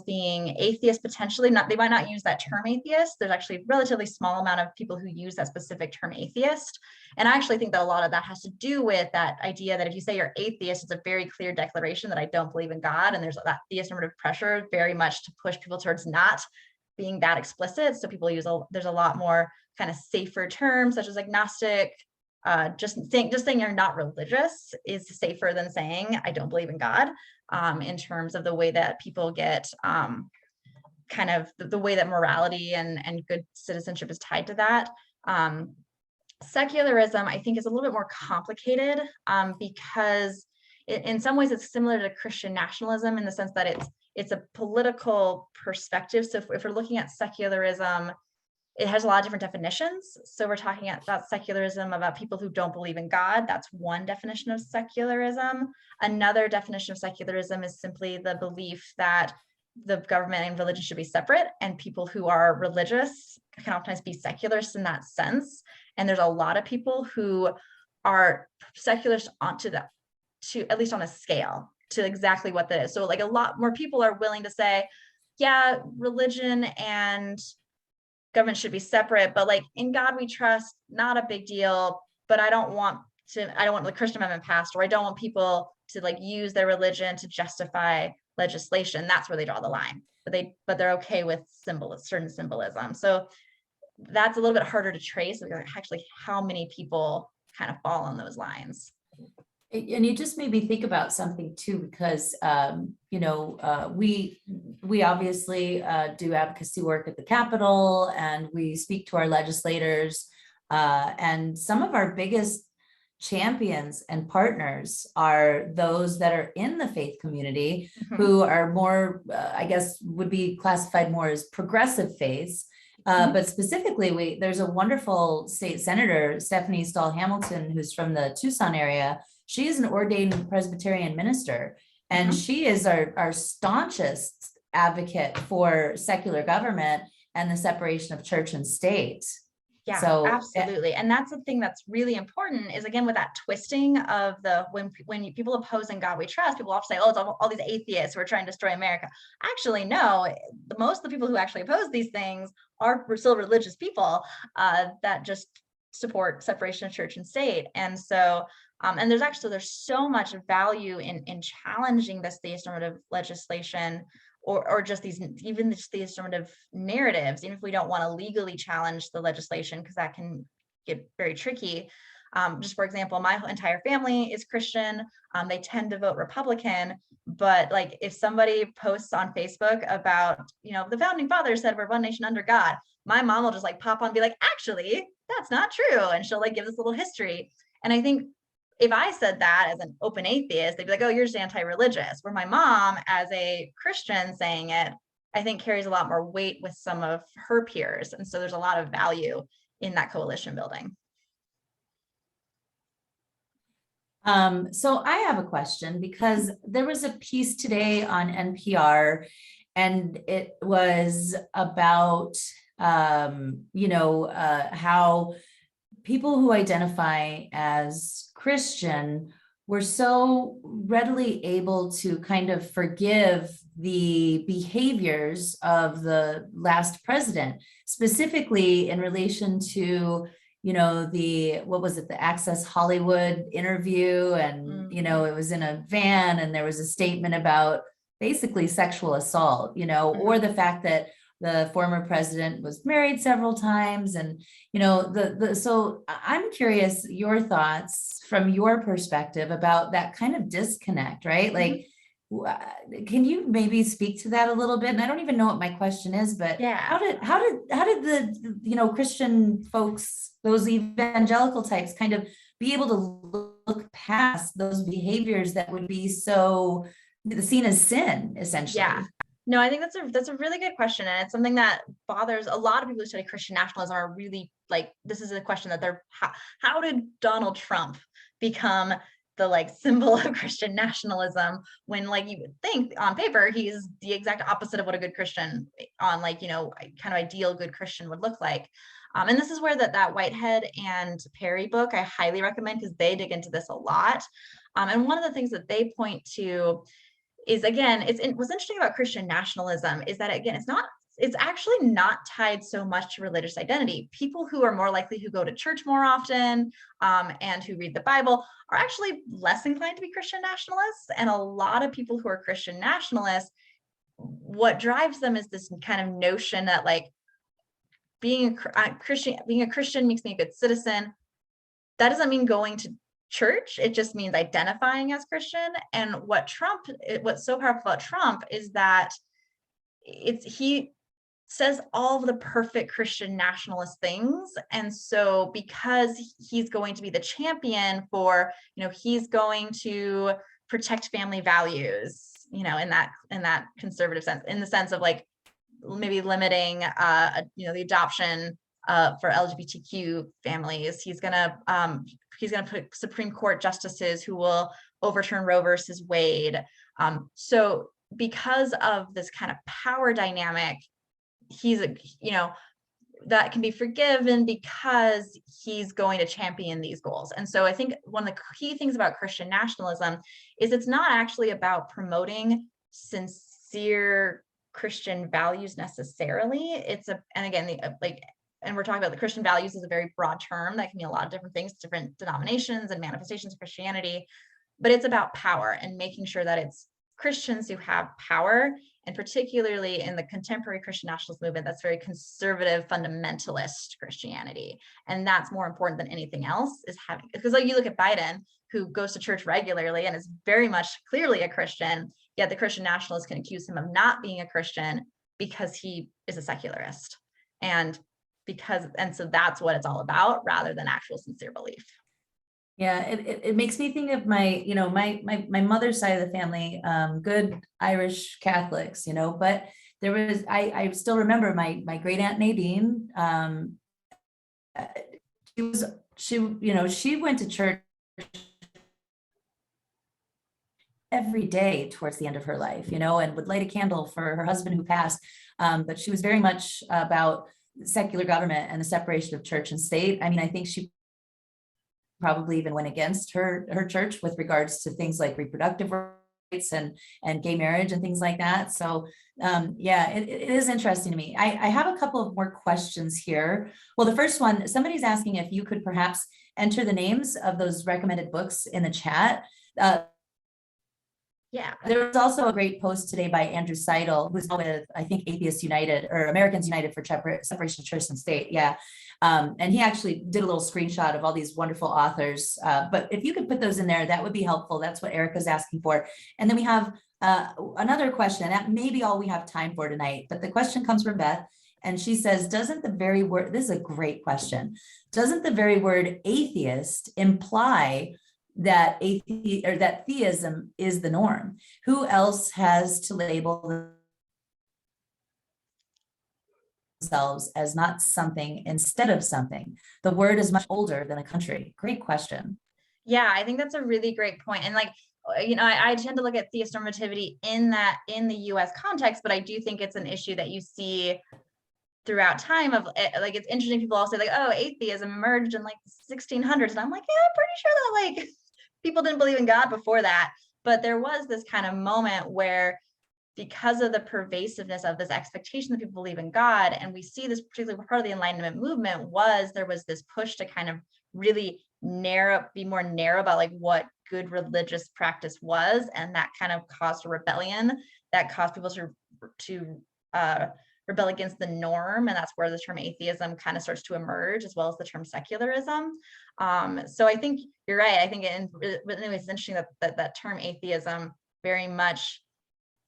being atheist, potentially. They might not use that term atheist. There's actually a relatively small amount of people who use that specific term atheist. And I actually think that a lot of that has to do with that idea that if you say you're atheist, it's a very clear declaration that I don't believe in God. And there's that theist normative pressure very much to push people towards not being that explicit. So people there's a lot more kind of safer terms such as agnostic. Just saying you're not religious is safer than saying I don't believe in God, in terms of the way that people get kind of the way that morality and good citizenship is tied to that. Secularism, I think, is a little bit more complicated because in some ways it's similar to Christian nationalism in the sense that it's a political perspective. So if we're looking at secularism it has a lot of different definitions. So we're talking about secularism, about people who don't believe in God. That's one definition of secularism. Another definition of secularism is simply the belief that the government and religion should be separate, and people who are religious can oftentimes be secularists in that sense. And there's a lot of people who are secularists to at least on a scale to exactly what that is. So like a lot more people are willing to say, yeah, religion and government should be separate, but like in God we trust, not a big deal, but I don't want the Christian amendment passed, or I don't want people to like use their religion to justify legislation. That's where they draw the line, but they're okay with certain symbolism. So that's a little bit harder to trace, actually how many people kind of fall on those lines. And you just made me think about something too, because we obviously do advocacy work at the Capitol, and we speak to our legislators, and some of our biggest champions and partners are those that are in the faith community, who are more, I guess, would be classified more as progressive faiths. But specifically, there's a wonderful state senator, Stephanie Stahl Hamilton, who's from the Tucson area. She is an ordained Presbyterian minister, and she is our staunchest advocate for secular government and the separation of church and state. Yeah, so absolutely. And that's the thing that's really important is, again, with that twisting of when people oppose in God we trust, people often say, oh, it's all these atheists who are trying to destroy America. Actually, no, most of the people who actually oppose these things are still religious people that just support separation of church and state. And so, and there's so much value in challenging this Theistnormative legislation, or just these Theistnormative narratives, even if we don't want to legally challenge the legislation, because that can get very tricky. Just for example, my entire family is Christian. They tend to vote Republican, but like if somebody posts on Facebook about, the founding fathers said we're one nation under God, my mom will just like pop on and be like, actually, that's not true. And she'll like give this little history. And I think if I said that as an open atheist, they'd be like, oh, you're just anti-religious. Where my mom, as a Christian saying it, I think carries a lot more weight with some of her peers. And so there's a lot of value in that coalition building. So I have a question, because there was a piece today on NPR, and it was about, how people who identify as Christian were so readily able to kind of forgive the behaviors of the last president, specifically in relation to, the Access Hollywood interview. And, it was in a van, and there was a statement about basically sexual assault, or the fact that the former president was married several times. And, so I'm curious your thoughts from your perspective about that kind of disconnect, right? Like, can you maybe speak to that a little bit? And I don't even know what my question is, but how did the, Christian folks, those evangelical types, kind of be able to look past those behaviors that would be so seen as sin, essentially? Yeah. No, I think that's a really good question. And it's something that bothers a lot of people who study Christian nationalism. Are really like, this is a question that how did Donald Trump become the like symbol of Christian nationalism, when like you would think on paper he's the exact opposite of what a good Christian on like, kind of ideal good Christian would look like. And this is where that Whitehead and Perry book I highly recommend, because they dig into this a lot. And one of the things that they point to is, again, what's interesting about Christian nationalism is that, again, it's actually not tied so much to religious identity. People who are more likely, who go to church more often, and who read the Bible, are actually less inclined to be Christian nationalists. And a lot of people who are Christian nationalists, what drives them is this kind of notion that like being a Christian makes me a good citizen. That doesn't mean going to church. It just means identifying as Christian. And what's so powerful about Trump is that he says all of the perfect Christian nationalist things. And so because he's going to be the champion for, he's going to protect family values, in that conservative sense, in the sense of like maybe limiting, the adoption for LGBTQ families. He's gonna put Supreme Court justices who will overturn Roe versus Wade. So because of this kind of power dynamic, he's that can be forgiven because he's going to champion these goals. And so I think one of the key things about Christian nationalism is it's not actually about promoting sincere Christian values necessarily. And we're talking about the Christian values is a very broad term that can mean a lot of different things, different denominations and manifestations of Christianity, but it's about power and making sure that it's Christians who have power, and particularly in the contemporary Christian nationalist movement, that's very conservative, fundamentalist Christianity. And that's more important than anything else, is having, because like you look at Biden, who goes to church regularly and is very much clearly a Christian, yet the Christian nationalists can accuse him of not being a Christian because he is a secularist. And so that's what it's all about, rather than actual sincere belief. Yeah, it makes me think of my mother's side of the family, good Irish Catholics, but there was, I still remember my great aunt Nadine. She went to church every day towards the end of her life, and would light a candle for her husband who passed. But she was very much about secular government and the separation of church and state. I mean, I think she probably even went against her church with regards to things like reproductive rights and gay marriage and things like that. So it is interesting to me. I have a couple of more questions here. Well, the first one, somebody's asking if you could perhaps enter the names of those recommended books in the chat. Yeah. There was also a great post today by Andrew Seidel, who's with, I think, Atheists United or Americans United for Separation of Church and State. Yeah. And he actually did a little screenshot of all these wonderful authors. But if you could put those in there, that would be helpful. That's what Erica's asking for. And then we have another question, and that may be all we have time for tonight. But the question comes from Beth, and she says, doesn't the very word, this is a great question, doesn't the very word atheist imply that that theism is the norm? Who else has to label themselves as not something instead of something? The word is much older than a country. Great question. Yeah, I think that's a really great point. And I tend to look at theistnormativity in the US context, but I do think it's an issue that you see throughout time of it's interesting. People all say oh, atheism emerged in the 1600s. And I'm like, yeah, I'm pretty sure that people didn't believe in God before that. But there was this kind of moment where, because of the pervasiveness of this expectation that people believe in God, and we see this particularly part of the Enlightenment movement, there was this push to kind of really be more narrow about what good religious practice was, and that kind of caused a rebellion that caused people to rebel against the norm, and that's where the term atheism kind of starts to emerge, as well as the term secularism. So I think you're right. I think it's interesting that term atheism very much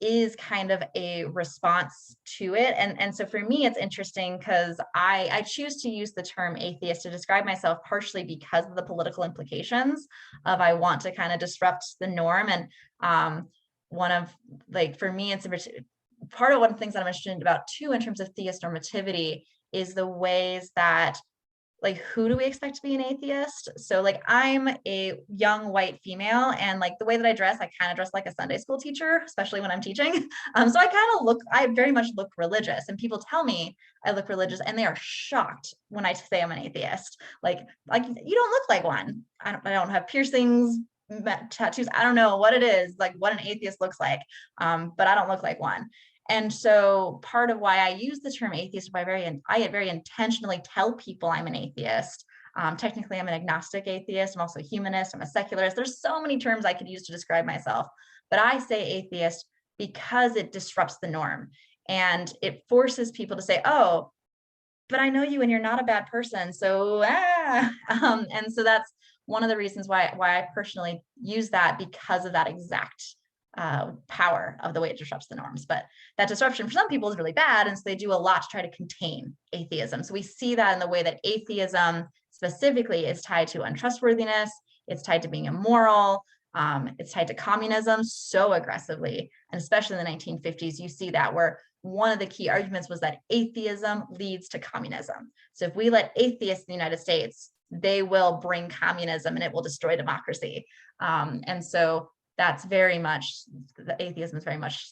is kind of a response to it. And so for me, it's interesting because I choose to use the term atheist to describe myself, partially because of the political implications of I want to kind of disrupt the norm. And for me, it's part of one of the things that I'm interested about too, in terms of theistnormativity, is the ways that who do we expect to be an atheist? So I'm a young white female, and the way that I dress like a Sunday school teacher, especially when I'm teaching. So I very much look religious, and people tell me I look religious, and they are shocked when I say I'm an atheist. Like you don't look like one. I don't have piercings, tattoos. I don't know what it is, what an atheist looks like. But I don't look like one. And so part of why I use the term atheist, I very intentionally tell people I'm an atheist. Technically, I'm an agnostic atheist. I'm also a humanist. I'm a secularist. There's so many terms I could use to describe myself, but I say atheist because it disrupts the norm, and it forces people to say, oh, but I know you and you're not a bad person. So, and so that's one of the reasons why I personally use that, because of that exact power of the way it disrupts the norms. But that disruption for some people is really bad, and so they do a lot to try to contain atheism. So we see that in the way that atheism specifically is tied to untrustworthiness, it's tied to being immoral, It's tied to communism so aggressively, and especially in the 1950s, you see that where one of the key arguments was that atheism leads to communism. So if we let atheists in the United States, they will bring communism and it will destroy democracy. And so that's very much, the atheism is very much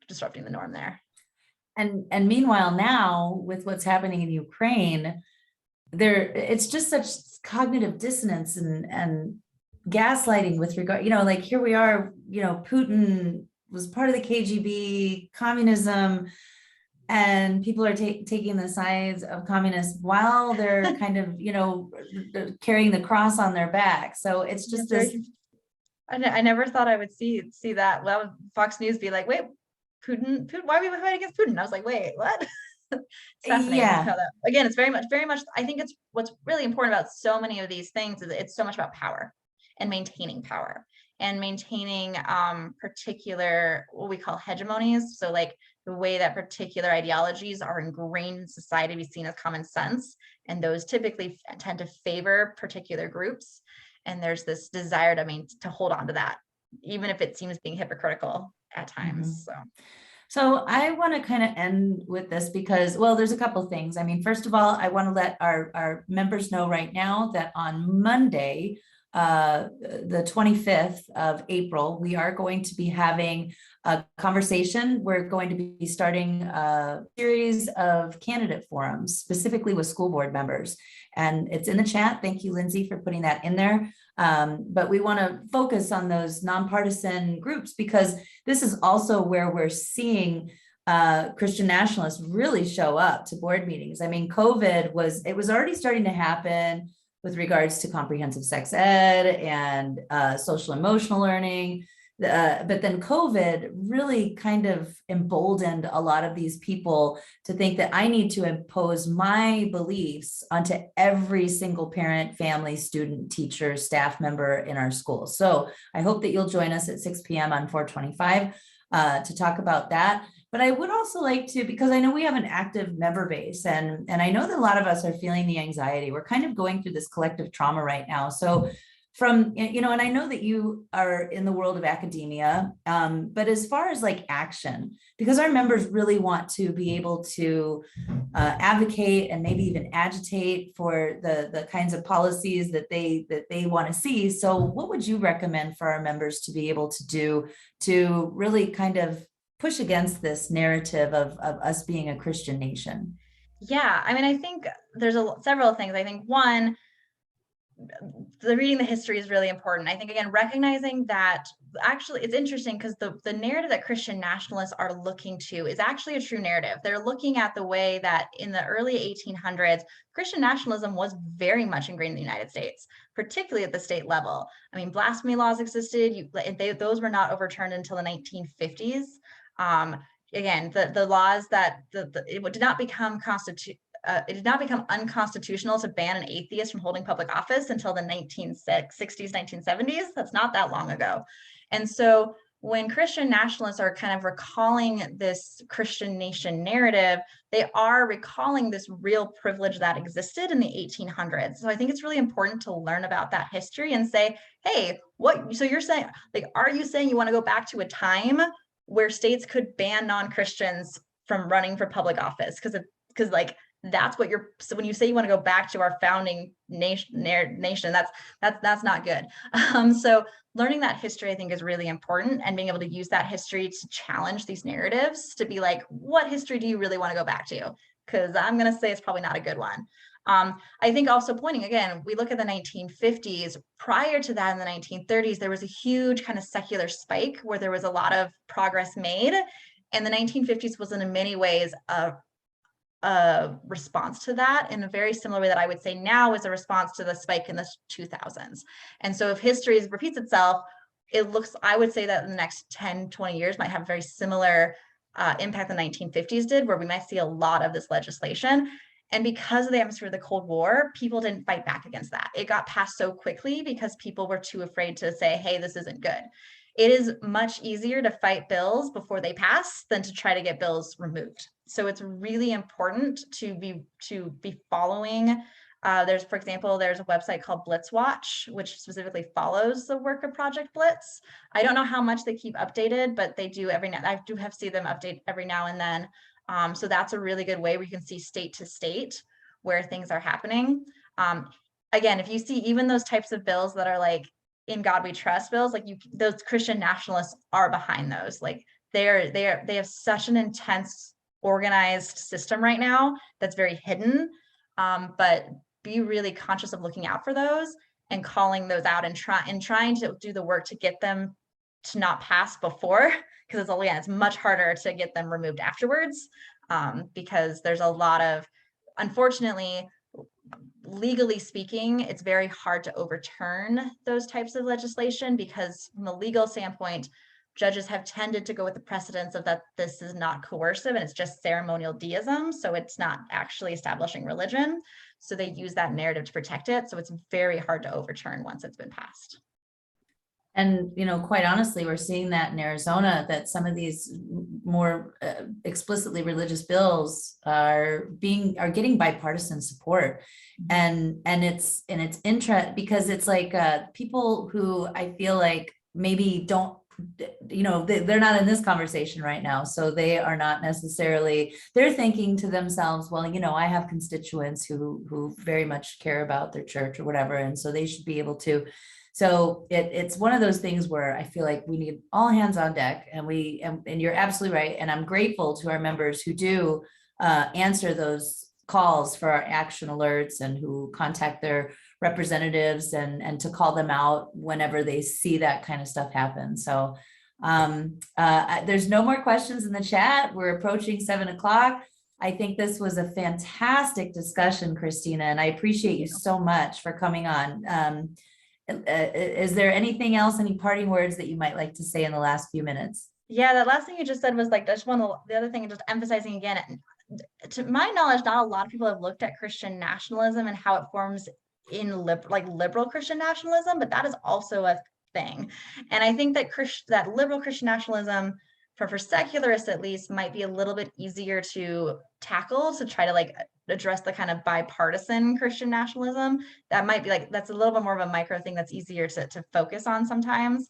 disrupting the norm there. And meanwhile, now with what's happening in Ukraine, it's just such cognitive dissonance and gaslighting with regard, like here we are, Putin was part of the KGB, communism, and people are taking the sides of communists while they're kind of, carrying the cross on their back. So it's just this. I never thought I would see that. Well, Fox News be like, wait, Putin, why are we fighting against Putin? I was like, wait, what? It's fascinating. Yeah. How that, again, it's very much, I think it's what's really important about so many of these things is it's so much about power and maintaining power and maintaining particular, what we call hegemonies. So like the way that particular ideologies are ingrained in society to be seen as common sense. And those typically tend to favor particular groups. And there's this desire to hold on to that, even if it seems being hypocritical at times. So I want to kind of end with this because, well, there's a couple of things. I mean, first of all, I want to let our members know right now that on Monday, the 25th of April, we are going to be having a conversation. We're going to be starting a series of candidate forums, specifically with school board members. And it's in the chat. Thank you, Lindsay, for putting that in there. But we want to focus on those nonpartisan groups because this is also where we're seeing Christian nationalists really show up to board meetings. I mean, COVID was already starting to happen with regards to comprehensive sex ed and social emotional learning. But then COVID really kind of emboldened a lot of these people to think that I need to impose my beliefs onto every single parent, family, student, teacher, staff member in our school. So I hope that you'll join us at 6 p.m. on 425 to talk about that. But I would also like to, because I know we have an active member base and I know that a lot of us are feeling the anxiety. We're kind of going through this collective trauma right now. So from, and I know that you are in the world of academia, but as far as like action, because our members really want to be able to advocate and maybe even agitate for the kinds of policies that they want to see. So what would you recommend for our members to be able to do to really kind of push against this narrative of us being a Christian nation? Yeah, I mean, I think there's several things. I think one, reading the history is really important. I think, again, recognizing that actually it's interesting because the narrative that Christian nationalists are looking to is actually a true narrative. They're looking at the way that in the early 1800s, Christian nationalism was very much ingrained in the United States, particularly at the state level. I mean, blasphemy laws existed. Those were not overturned until the 1950s. Again, the laws that it did not become it did not become unconstitutional to ban an atheist from holding public office until the 1960s, 1970s. That's not that long ago. And so when Christian nationalists are kind of recalling this Christian nation narrative, they are recalling this real privilege that existed in the 1800s. So I think it's really important to learn about that history and say, hey, so you're saying, like, are you saying you want to go back to a time where states could ban non-Christians from running for public office? Because like, that's what so when you say you want to go back to our founding nation, that's not good. So learning that history, I think, is really important, and being able to use that history to challenge these narratives, to be like, what history do you really want to go back to? Because I'm going to say it's probably not a good one. I think also pointing, again, we look at the 1950s. Prior to that, in the 1930s, there was a huge kind of secular spike where there was a lot of progress made. And the 1950s was in many ways a response to that, in a very similar way that I would say now is a response to the spike in the 2000s. And so if history repeats itself, I would say that in the next 10, 20 years might have a very similar impact the 1950s did, where we might see a lot of this legislation. And because of the atmosphere of the Cold War, people didn't fight back against that. It got passed so quickly because people were too afraid to say, hey, this isn't good. It is much easier to fight bills before they pass than to try to get bills removed. So it's really important to be following There's, for example, there's a website called Blitz Watch, which specifically follows the work of Project Blitz. I don't know how much they keep updated, but they do every now. I do have see them update every now and then. So that's a really good way where you can see state to state where things are happening. Again, if you see even those types of bills that are like in God we trust bills, like those Christian nationalists are behind those. Like they have such an intense organized system right now that's very hidden. But be really conscious of looking out for those and calling those out and trying to do the work to get them to not pass before, because it's much harder to get them removed afterwards, because there's a lot of, unfortunately, legally speaking, it's very hard to overturn those types of legislation, because from a legal standpoint, judges have tended to go with the precedence of that this is not coercive and it's just ceremonial deism. So it's not actually establishing religion. So they use that narrative to protect it. So it's very hard to overturn once it's been passed. And, quite honestly, we're seeing that in Arizona, that some of these more explicitly religious bills are getting bipartisan support. And it's interest, because it's like people who I feel like maybe don't, they're not in this conversation right now. So they are not necessarily, they're thinking to themselves, well, I have constituents who very much care about their church or whatever. And so they should be able to. So it's one of those things where I feel like we need all hands on deck, and and you're absolutely right. And I'm grateful to our members who do answer those calls for our action alerts and who contact their representatives and to call them out whenever they see that kind of stuff happen. So there's no more questions in the chat. We're approaching 7 o'clock. I think this was a fantastic discussion, Christina, and I appreciate you so much for coming on. Is there anything else, any parting words that you might like to say in the last few minutes? Yeah, that last thing you just said was like, that's the other thing, just emphasizing again, to my knowledge, not a lot of people have looked at Christian nationalism and how it forms in liberal Christian nationalism, but that is also a thing. And I think that that liberal Christian nationalism, for secularists at least, might be a little bit easier to tackle, to try to address the kind of bipartisan Christian nationalism. That might be that's a little bit more of a micro thing that's easier to focus on sometimes.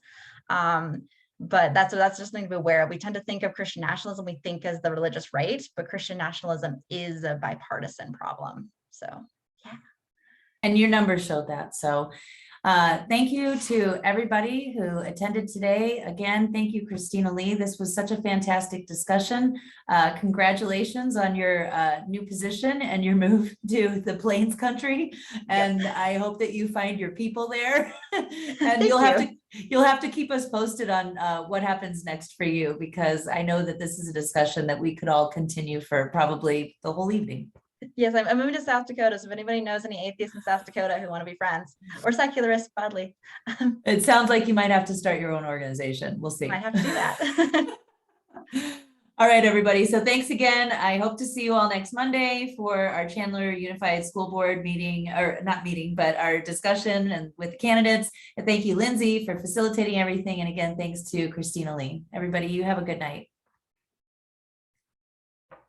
But that's just something to be aware of. We tend to think of Christian nationalism, we think as the religious right, but Christian nationalism is a bipartisan problem. So, yeah. And your numbers showed that. So thank you to everybody who attended today. Again, thank you, Christina Lee. This was such a fantastic discussion. Congratulations on your new position and your move to the Plains country. And yep. I hope that you find your people there. And you'll have to keep us posted on what happens next for you, because I know that this is a discussion that we could all continue for probably the whole evening. Yes, I'm moving to South Dakota. So if anybody knows any atheists in South Dakota who want to be friends, or secularists, badly. It sounds like you might have to start your own organization. We'll see. Might have to do that. All right, everybody. So thanks again. I hope to see you all next Monday for our Chandler Unified School Board meeting, or not meeting, but our discussion and with the candidates. And thank you, Lindsay, for facilitating everything. And again, thanks to Christina Lee. Everybody, you have a good night.